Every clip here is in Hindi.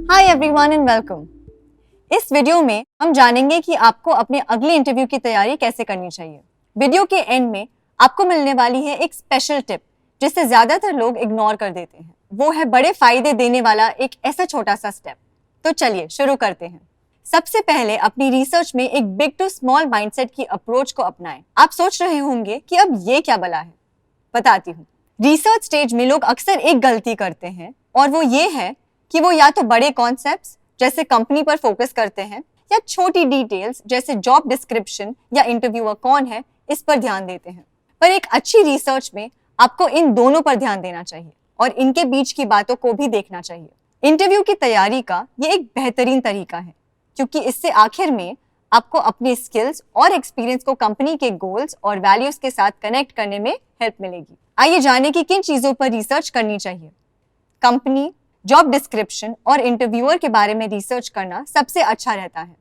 Hi everyone and welcome. इस वीडियो में हम जानेंगे कि आपको अपने अगले इंटरव्यू की तैयारी कैसे करनी चाहिए। वीडियो के एंड में आपको मिलने वाली है एक स्पेशल टिप जिसे ज्यादातर लोग इग्नोर कर देते हैं। वो है बड़े फायदे देने वाला एक ऐसा छोटा सा स्टेप। तो चलिए शुरू करते हैं। सबसे पहले अपनी रिसर्च में एक बिग टू स्मॉल माइंडसेट की अप्रोच को अपनाएं। आप सोच रहे होंगे कि अब ये क्या बला है। बताती हूँ। रिसर्च स्टेज में लोग अक्सर एक गलती करते हैं और वो ये है कि वो या तो बड़े कॉन्सेप्ट्स जैसे कंपनी पर फोकस करते हैं या छोटी डिटेल्स जैसे जॉब डिस्क्रिप्शन या इंटरव्यूअर कौन है इस पर ध्यान देते हैं। पर एक अच्छी रिसर्च में आपको इन दोनों पर ध्यान देना चाहिए और इनके बीच की बातों को भी देखना चाहिए। इंटरव्यू की तैयारी का ये एक बेहतरीन तरीका है क्योंकि इससे आखिर में आपको अपने स्किल्स और एक्सपीरियंस को कंपनी के गोल्स और वैल्यूज के साथ कनेक्ट करने में हेल्प मिलेगी। आइए जानें कि किन चीजों पर रिसर्च करनी चाहिए। कंपनी, जॉब डिस्क्रिप्शन और इंटरव्यूअर के बारे में रिसर्च करना सबसे अच्छा रहता है।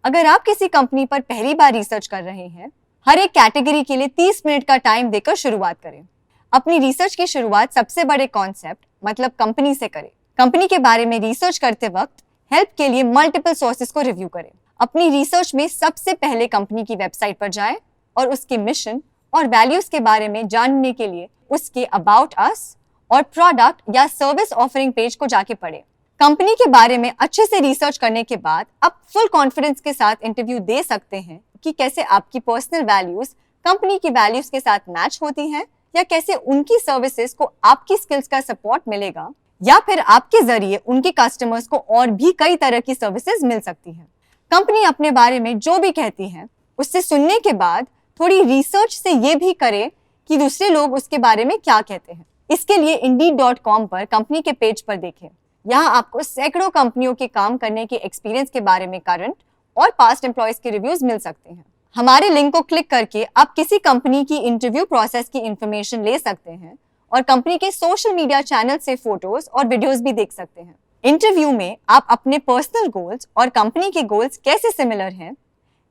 अगर आप किसी कंपनी पर पहली बार रिसर्च कर रहे हैं, हर एक कैटेगरी के लिए 30 मिनट का टाइम देकर शुरुआत करें। अपनी रिसर्च की शुरुआत सबसे बड़े कॉन्सेप्ट मतलब कंपनी से करें। कंपनी के बारे में रिसर्च करते वक्त हेल्प के लिए मल्टीपल सोर्सेज को रिव्यू करें। अपनी रिसर्च में सबसे पहले कंपनी की वेबसाइट पर जाएं और उसके मिशन और वैल्यूज के बारे में जानने के लिए उसके अबाउट अस और प्रोडक्ट या सर्विस ऑफरिंग पेज को जाके पढ़ें। कंपनी के बारे में अच्छे से रिसर्च करने के बाद आप फुल कॉन्फिडेंस के साथ इंटरव्यू दे सकते हैं कि कैसे आपकी पर्सनल वैल्यूज कंपनी की वैल्यूज के साथ मैच होती हैं या कैसे उनकी सर्विसेज को आपकी स्किल्स का सपोर्ट मिलेगा या फिर आपके जरिए उनके कस्टमर्स को और भी कई तरह की सर्विसेज मिल सकती हैं। कंपनी अपने बारे में जो भी कहती है उससे सुनने के बाद थोड़ी रिसर्च से ये भी करें कि दूसरे लोग उसके बारे में क्या कहते हैं। इसके लिए Indeed.com पर कंपनी के पेज पर देखें। यहाँ आपको सैकड़ों कंपनियों के काम करने के एक्सपीरियंस के बारे में करंट और पास्ट एम्प्लॉयज के रिव्यूज मिल सकते हैं। हमारे लिंक को क्लिक करके आप किसी कंपनी की इंटरव्यू प्रोसेस की इंफॉर्मेशन ले सकते हैं और कंपनी के सोशल मीडिया चैनल से फोटोज और वीडियोस भी देख सकते हैं। इंटरव्यू में आप अपने पर्सनल गोल्स और कंपनी के गोल्स कैसे सिमिलर हैं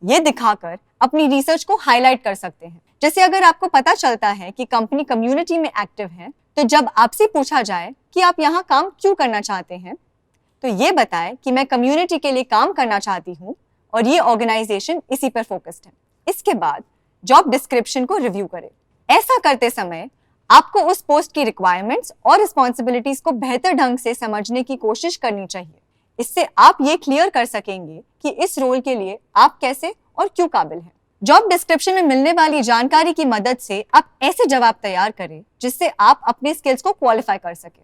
ये दिखाकर अपनी रिसर्च को हाईलाइट कर सकते हैं। जैसे अगर आपको पता चलता है कि कंपनी कम्युनिटी में एक्टिव है तो जब आपसे पूछा जाए कि आप यहाँ काम क्यों करना चाहते हैं तो ये बताएं कि मैं कम्युनिटी के लिए काम करना चाहती हूँ और ये ऑर्गेनाइजेशन इसी पर फोकस्ड है। इसके बाद जॉब डिस्क्रिप्शन को रिव्यू करें। ऐसा करते समय आपको उस पोस्ट की रिक्वायरमेंट्स और रिस्पॉन्सिबिलिटीज को बेहतर ढंग से समझने की कोशिश करनी चाहिए। इससे आप ये क्लियर कर सकेंगे कि इस रोल के लिए आप कैसे और क्यों काबिल हैं। जॉब डिस्क्रिप्शन में मिलने वाली जानकारी की मदद से आप ऐसे जवाब तैयार करें जिससे आप अपने स्किल्स को क्वालिफाई कर सकें।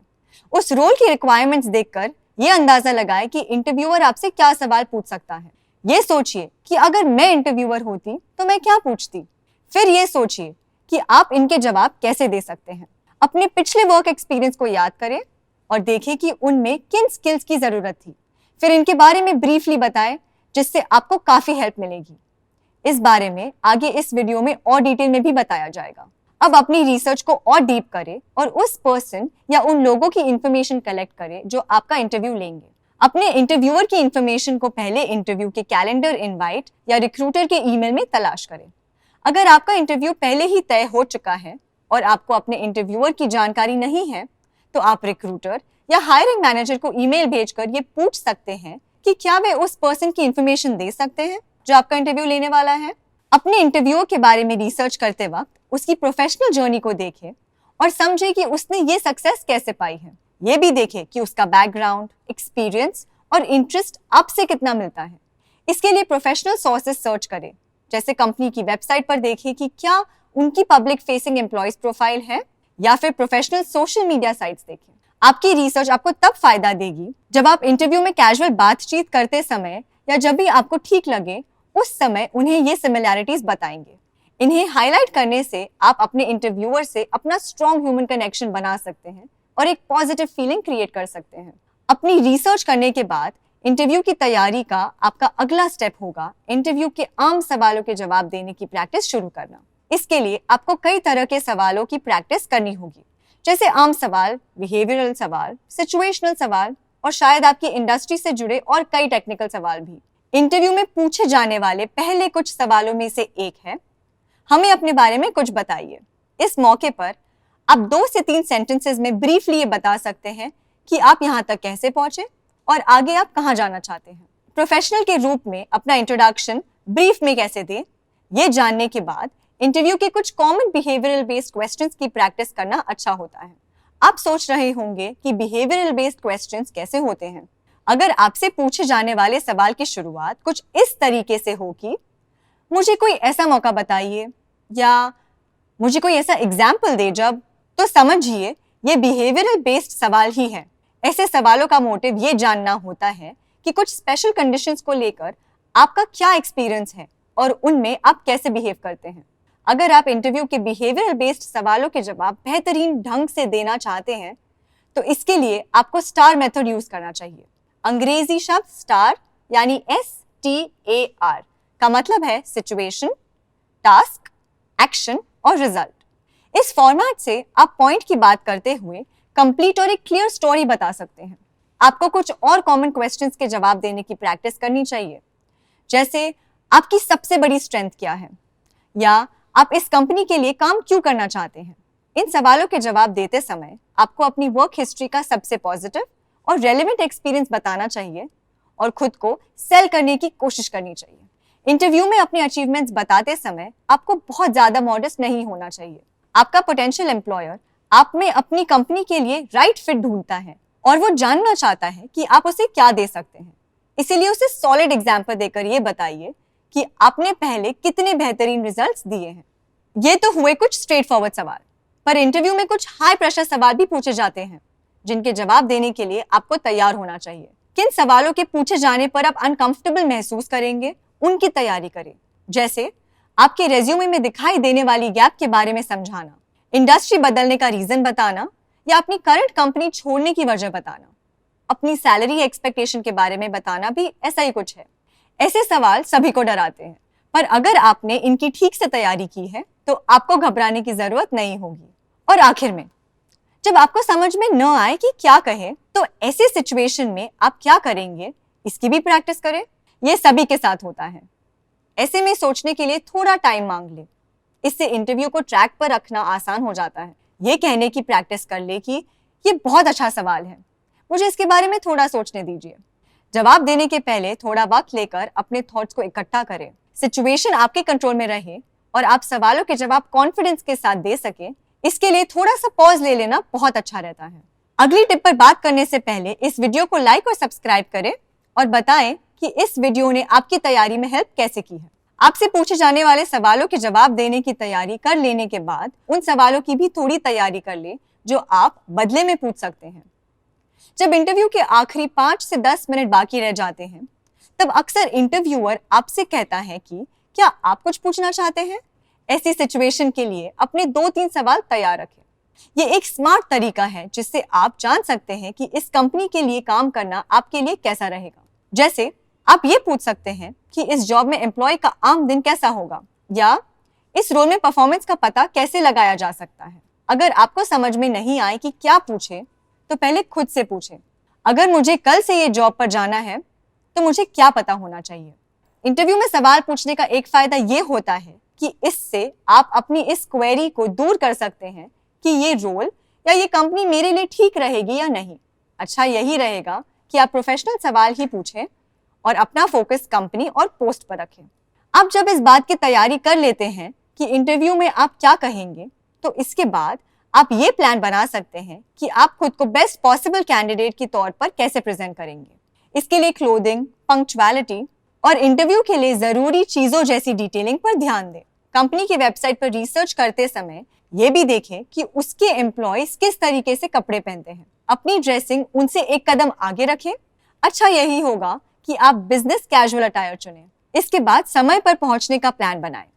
उस रोल की रिक्वायरमेंट्स देखकर ये अंदाजा लगाएं कि इंटरव्यूअर आपसे क्या सवाल पूछ सकता है। ये सोचिए कि अगर मैं इंटरव्यूअर होती तो मैं क्या पूछती। फिर ये सोचिए कि आप इनके जवाब कैसे दे सकते हैं। अपने पिछले वर्क एक्सपीरियंस को याद करें और देखें कि उनमें किन स्किल्स की जरूरत थी। फिर इनके बारे में ब्रीफली बताएं जिससे आपको काफी हेल्प मिलेगी। इस बारे में आगे इस वीडियो में और डिटेल में भी बताया जाएगा। अब अपनी रिसर्च को और डीप करें और उस पर्सन या उन लोगों की इंफॉर्मेशन कलेक्ट करें जो आपका इंटरव्यू लेंगे। अपने इंटरव्यूअर की इंफॉर्मेशन को पहले इंटरव्यू के कैलेंडर इनवाइट या रिक्रूटर के ईमेल में तलाश करें। अगर आपका इंटरव्यू पहले ही तय हो चुका है और आपको अपने इंटरव्यूअर की जानकारी नहीं है तो आप रिक्रूटर या हायरिंग मैनेजर को ईमेल भेजकर ये पूछ सकते हैं कि क्या वे उस पर्सन की इंफॉर्मेशन दे सकते हैं जो आपका इंटरव्यू लेने वाला है। अपने इंटरव्यू के बारे में रिसर्च करते वक्त उसकी प्रोफेशनल जर्नी को देखें और समझें कि उसने ये सक्सेस कैसे पाई है। ये भी देखें कि उसका बैकग्राउंड, एक्सपीरियंस और इंटरेस्ट आपसे कितना मिलता है। इसके लिए प्रोफेशनल सोर्सेज सर्च करें। जैसे कंपनी की वेबसाइट पर देखें कि क्या उनकी पब्लिक फेसिंग एम्प्लॉयज प्रोफाइल है या फिर प्रोफेशनल सोशल मीडिया साइट्स देखें। आपकी रिसर्च आपको तब फायदा देगी जब आप इंटरव्यू में कैजुअल बातचीत करते समय या जब भी आपको ठीक लगे उस समय उन्हें ये सिमिलैरिटीज बताएंगे। इन्हें हाईलाइट करने से आप अपने इंटरव्यूअर से अपना स्ट्रॉन्ग ह्यूमन कनेक्शन बना सकते हैं और एक पॉजिटिव फीलिंग क्रिएट कर सकते हैं। अपनी रिसर्च करने के बाद इंटरव्यू की तैयारी का आपका अगला स्टेप होगा इंटरव्यू के आम सवालों के जवाब देने की प्रैक्टिस शुरू करना। इसके लिए आपको कई तरह के सवालों की प्रैक्टिस करनी होगी, जैसे आम सवाल, बिहेवियरल सवाल, सिचुएशनल सवाल और शायद आपकी इंडस्ट्री से जुड़े और कई टेक्निकल सवाल भी। इंटरव्यू में पूछे जाने वाले पहले कुछ सवालों में से एक है, हमें अपने बारे में कुछ बताइए। इस मौके पर आप 2 से 3 सेंटेंसेस में ब्रीफली ये बता सकते हैं कि आप यहाँ तक कैसे पहुंचे और आगे आप कहाँ जाना चाहते हैं। प्रोफेशनल के रूप में अपना इंट्रोडक्शन ब्रीफ में कैसे दें, ये जानने के बाद इंटरव्यू के कुछ कॉमन बिहेवियरल बेस्ड क्वेश्चंस की प्रैक्टिस करना अच्छा होता है। आप सोच रहे होंगे कि बिहेवियरल बेस्ड क्वेश्चंस कैसे होते हैं। अगर आपसे पूछे जाने वाले सवाल की शुरुआत कुछ इस तरीके से हो कि मुझे कोई ऐसा मौका बताइए या मुझे कोई ऐसा एग्जाम्पल दे जब, तो समझिए ये बिहेवियरल बेस्ड सवाल ही है। ऐसे सवालों का मोटिव ये जानना होता है कि कुछ स्पेशल कंडीशंस को लेकर आपका क्या एक्सपीरियंस है और उनमें आप कैसे बिहेव करते हैं। अगर आप इंटरव्यू के बिहेवियरल बेस्ड सवालोों के जवाब बेहतरीन ढंग से देना चाहते हैं तो इसके लिए आपको स्टार मेथड यूज करना चाहिए। अंग्रेजी शब्द स्टार यानी STAR का मतलब है सिचुएशन, टास्क, एक्शन और रिजल्ट। इस फॉर्मेट से आप पॉइंट की बात करते हुए कंप्लीट और एक क्लियर स्टोरी बता सकते हैं। आपको कुछ और कॉमन क्वेश्चंस के जवाब देने की प्रैक्टिस करनी चाहिए, जैसे आपकी सबसे बड़ी स्ट्रेंथ क्या है या आप इस कंपनी के लिए काम क्यों करना चाहते हैं। इन सवालों के जवाब देते समय आपको अपनी वर्क हिस्ट्री का सबसे पॉजिटिव और रेलेवेंट एक्सपीरियंस बताना चाहिए और खुद को सेल करने की कोशिश करनी चाहिए। इंटरव्यू में अपने अचीवमेंट्स बताते समय आपको बहुत ज्यादा मॉडेस्ट नहीं होना चाहिए। आपका पोटेंशियल एम्प्लॉयर आप में अपनी कंपनी के लिए राइट फिट ढूंढता है और वो जानना चाहता है कि आप उसे क्या दे सकते हैं। इसीलिए उसे सॉलिड एग्जाम्पल देकर ये बताइए कि आपने पहले कितने बेहतरीन रिजल्ट्स दिए हैं। ये तो हुए कुछ स्ट्रेट फॉरवर्ड सवाल, पर इंटरव्यू में कुछ हाई प्रेशर सवाल भी पूछे जाते हैं जिनके जवाब देने के लिए आपको तैयार होना चाहिए। किन सवालों के पूछे जाने पर आप अनकंफर्टेबल महसूस करेंगे, उनकी तैयारी करें, जैसे आपके रेज्यूमे में दिखाई देने वाली गैप के बारे में समझाना, इंडस्ट्री बदलने का रीजन बताना या अपनी करंट कंपनी छोड़ने की वजह बताना, अपनी सैलरी एक्सपेक्टेशन के बारे में बताना भी ऐसा ही कुछ है। ऐसे सवाल सभी को डराते हैं, पर अगर आपने इनकी ठीक से तैयारी की है तो आपको घबराने की जरूरत नहीं होगी। और आखिर में, जब आपको समझ में न आए कि क्या कहें, तो ऐसे सिचुएशन में आप क्या करेंगे, इसकी भी प्रैक्टिस करें। यह सभी के साथ होता है। ऐसे में सोचने के लिए थोड़ा टाइम मांग ले। इससे इंटरव्यू को ट्रैक पर रखना आसान हो जाता है। ये कहने की प्रैक्टिस कर ले कि ये बहुत अच्छा सवाल है, मुझे इसके बारे में थोड़ा सोचने दीजिए। जवाब देने के पहले थोड़ा वक्त लेकर अपने थॉट्स को इकट्ठा करें। सिचुएशन आपके कंट्रोल में रहे और आप सवालों के जवाब कॉन्फिडेंस के साथ दे सके, इसके लिए थोड़ा सा पॉज ले लेना बहुत अच्छा रहता है। अगली टिप पर बात करने से पहले इस वीडियो को लाइक और सब्सक्राइब करें और बताएं कि इस वीडियो ने आपकी तैयारी में हेल्प कैसे की है। आपसे पूछे जाने वाले सवालों के जवाब देने की तैयारी कर लेने के बाद उन सवालों की भी थोड़ी तैयारी कर ले जो आप बदले में पूछ सकते हैं। जब इंटरव्यू के आखिरी 5 से 10 मिनट बाकी रह जाते हैं, तब अक्सर इंटरव्यूअर आपसे कहता है कि क्या आप कुछ पूछना चाहते हैं। ऐसी सिचुएशन के लिए अपने 2-3 सवाल तैयार रखें। ये एक स्मार्ट तरीका है जिससे आप जान सकते हैं कि इस कंपनी के लिए काम करना आपके लिए कैसा रहेगा। जैसे आप ये पूछ सकते हैं कि इस जॉब में एम्प्लॉय का आम दिन कैसा होगा या इस रोल में परफॉर्मेंस का पता कैसे लगाया जा सकता है। अगर आपको समझ में नहीं आए कि क्या पूछे, तो पहले खुद से पूछें, अगर मुझे कल से ये जॉब पर जाना है तो मुझे क्या पता होना चाहिए। इंटरव्यू में सवाल पूछने का एक फायदा ये होता है कि इससे आप अपनी इस क्वेरी को दूर कर सकते हैं कि ये रोल या ये कंपनी मेरे लिए ठीक रहेगी या नहीं। अच्छा यही रहेगा कि आप प्रोफेशनल सवाल ही पूछें और अपना फोकस कंपनी और पोस्ट पर रखें। आप जब इस बात की तैयारी कर लेते हैं कि इंटरव्यू में आप क्या कहेंगे, तो इसके बाद आप ये प्लान बना सकते हैं कि आप खुद को बेस्ट पॉसिबल कैंडिडेट के तौर पर कैसे प्रेजेंट करेंगे। इसके लिए क्लोथिंग, पंक्चुअलिटी और इंटरव्यू के लिए जरूरी चीजों जैसी डिटेलिंग पर ध्यान दें। कंपनी की वेबसाइट पर रिसर्च करते समय ये भी देखें कि उसके एम्प्लॉयज किस तरीके से कपड़े पहनते हैं। अपनी ड्रेसिंग उनसे एक कदम आगे रखें। अच्छा यही होगा कि आप बिजनेस कैजुअल अटायर चुनें। इसके बाद समय पर पहुंचने का प्लान बनाएं।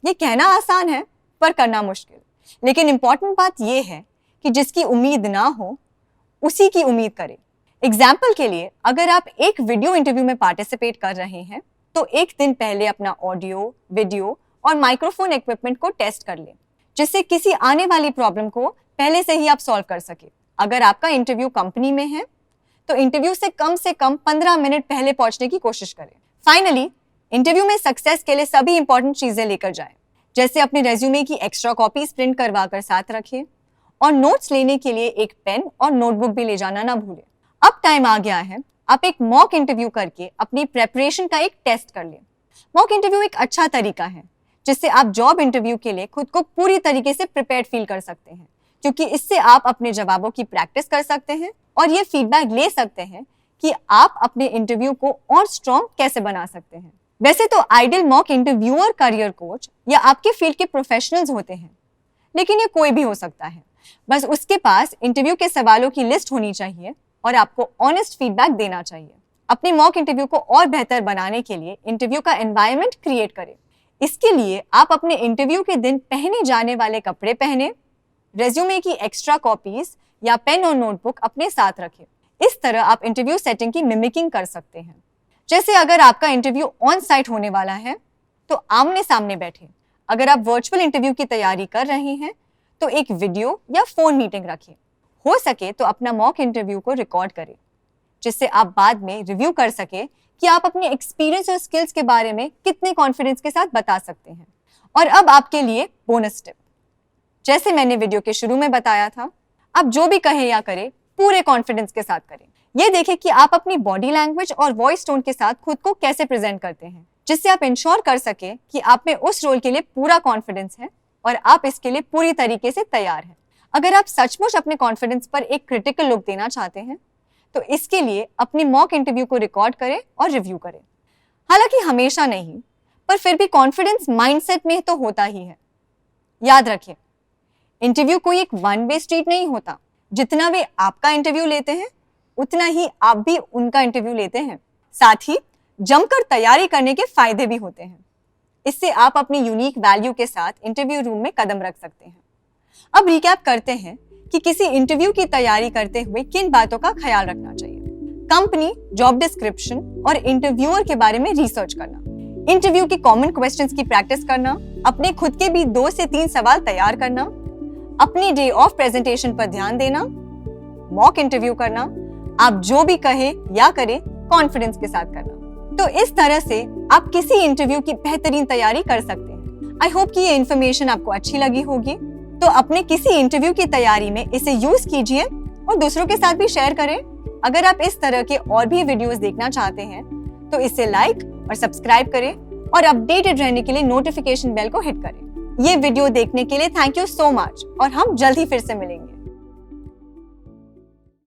ये कहना आसान है पर करना मुश्किल, लेकिन इंपॉर्टेंट बात यह है कि जिसकी उम्मीद ना हो उसी की उम्मीद करें। एग्जाम्पल के लिए, अगर आप एक वीडियो इंटरव्यू में पार्टिसिपेट कर रहे हैं तो एक दिन पहले अपना ऑडियो, वीडियो और माइक्रोफोन इक्विपमेंट को टेस्ट कर लें, जिससे किसी आने वाली प्रॉब्लम को पहले से ही आप सॉल्व कर सके। अगर आपका इंटरव्यू कंपनी में है तो इंटरव्यू से कम 15 मिनट पहले पहुंचने की कोशिश करें। फाइनली, इंटरव्यू में सक्सेस के लिए सभी इंपॉर्टेंट चीजें लेकर जाएं, जैसे अपने रेज्यूमे की एक्स्ट्रा कॉपीज प्रिंट करवा कर साथ रखें और नोट्स लेने के लिए एक पेन और नोटबुक भी ले जाना ना भूलें। अब टाइम आ गया है आप एक मॉक इंटरव्यू करके अपनी प्रेपरेशन का एक टेस्ट कर लें। मॉक इंटरव्यू एक अच्छा तरीका है जिससे आप जॉब इंटरव्यू के लिए खुद को पूरी तरीके से प्रिपेयर्ड फील कर सकते हैं, क्योंकि इससे आप अपने जवाबों की प्रैक्टिस कर सकते हैं और ये फीडबैक ले सकते हैं कि आप अपने इंटरव्यू को और स्ट्रॉन्ग कैसे बना सकते हैं। वैसे तो ideal mock interviewer career coach या आपके फील्ड के प्रोफेशनल्स होते हैं, लेकिन ये कोई भी हो सकता है। बस उसके पास इंटरव्यू के सवालों की लिस्ट होनी चाहिए और आपको ऑनेस्ट फीडबैक देना चाहिए। अपने मॉक इंटरव्यू को और बेहतर बनाने के लिए इंटरव्यू का एनवायरनमेंट क्रिएट करें। इसके लिए आप अपने इंटरव्यू के दिन पहने जाने वाले कपड़े पहने, रेज्यूमे की एक्स्ट्रा कॉपीज या पेन और नोटबुक अपने साथ रखें। इस तरह आप इंटरव्यू सेटिंग की मिमिकिंग कर सकते हैं। जैसे अगर आपका इंटरव्यू ऑन साइट होने वाला है तो आमने सामने बैठे। अगर आप वर्चुअल इंटरव्यू की तैयारी कर रहे हैं तो एक वीडियो या फोन मीटिंग रखें। हो सके तो अपना मॉक इंटरव्यू को रिकॉर्ड करें, जिससे आप बाद में रिव्यू कर सके कि आप अपने एक्सपीरियंस और स्किल्स के बारे में कितने कॉन्फिडेंस के साथ बता सकते हैं। और अब आपके लिए बोनस टिप। जैसे मैंने वीडियो के शुरू में बताया था, आप जो भी कहें या करें पूरे कॉन्फिडेंस के साथ करें। ये देखें कि आप अपनी बॉडी लैंग्वेज और वॉइस टोन के साथ खुद को कैसे प्रेजेंट करते हैं, जिससे आप इंश्योर कर सके कि आप में उस रोल के लिए पूरा कॉन्फिडेंस है और आप इसके लिए पूरी तरीके से तैयार हैं। अगर आप सचमुच अपने कॉन्फिडेंस पर एक क्रिटिकल लुक देना चाहते हैं तो इसके लिए अपनी मॉक इंटरव्यू को रिकॉर्ड करें और रिव्यू करें। हालांकि हमेशा नहीं, पर फिर भी कॉन्फिडेंस माइंडसेट में तो होता ही है। याद रखें, इंटरव्यू कोई एक वन वे स्ट्रीट नहीं होता। जितना वे आपका इंटरव्यू लेते हैं उतना ही आप भी उनका इंटरव्यू लेते हैं। साथ ही जमकर तैयारी करने के फायदे भी होते हैं। इससे आप अपनी यूनिक वैल्यू के साथ इंटरव्यू रूम में कदम रख सकते हैं। अब रिकैप करते हैं कि किसी इंटरव्यू की तैयारी करते हुए किन बातों का ख्याल रखना चाहिए। कंपनी, जॉब डिस्क्रिप्शन और इंटरव्यूअर के बारे में रिसर्च करना, इंटरव्यू की कॉमन क्वेश्चंस की प्रैक्टिस करना, अपने खुद के भी 2 से 3 सवाल तैयार करना, अपनी डे ऑफ प्रेजेंटेशन पर ध्यान देना, मॉक इंटरव्यू करना, आप जो भी कहे या करें कॉन्फिडेंस के साथ करना। तो इस तरह से आप किसी इंटरव्यू की बेहतरीन तैयारी कर सकते हैं। आई होप कि ये इन्फॉर्मेशन आपको अच्छी लगी होगी। तो अपने किसी इंटरव्यू की तैयारी में इसे यूज कीजिए और दूसरों के साथ भी शेयर करें। अगर आप इस तरह के और भी वीडियोस देखना चाहते हैं तो इसे लाइक और सब्सक्राइब करें और अपडेटेड रहने के लिए नोटिफिकेशन बेल को हिट करें। ये वीडियो देखने के लिए थैंक यू सो मच और हम जल्द ही फिर से मिलेंगे।